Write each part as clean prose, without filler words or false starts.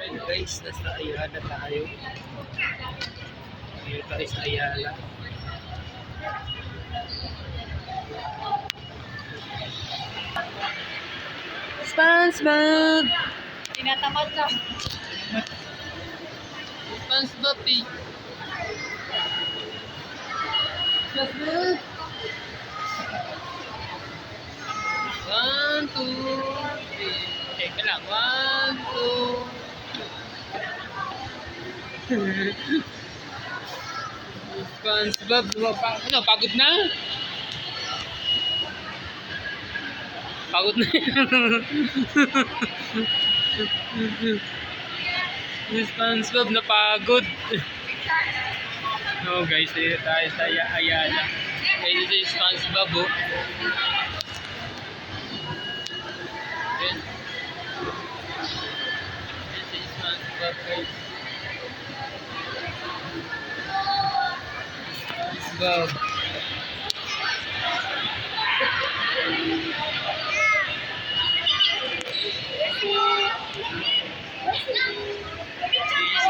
Ayun guys, nasa Ayala tayo. Dito tayo sa Ayala. SpongeBob! Tinatamad lang. SpongeBob eh. SpongeBob! 1, 2, 3. Teka lang. 1, 2. SpongeBob, ano, pagod na? Pagod na yung SpongeBob na pagod. No guys, dito tayo sa Ayala. Kaya dito yung SpongeBob oh. Yan. Dito yung SpongeBob guys. SpongeBob.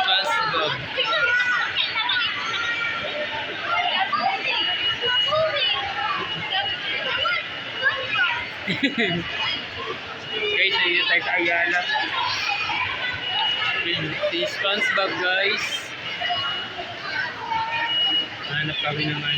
SpongeBob. Guys, dito tayo sa Ayala. Si SpongeBob guys. Hanap kami naman.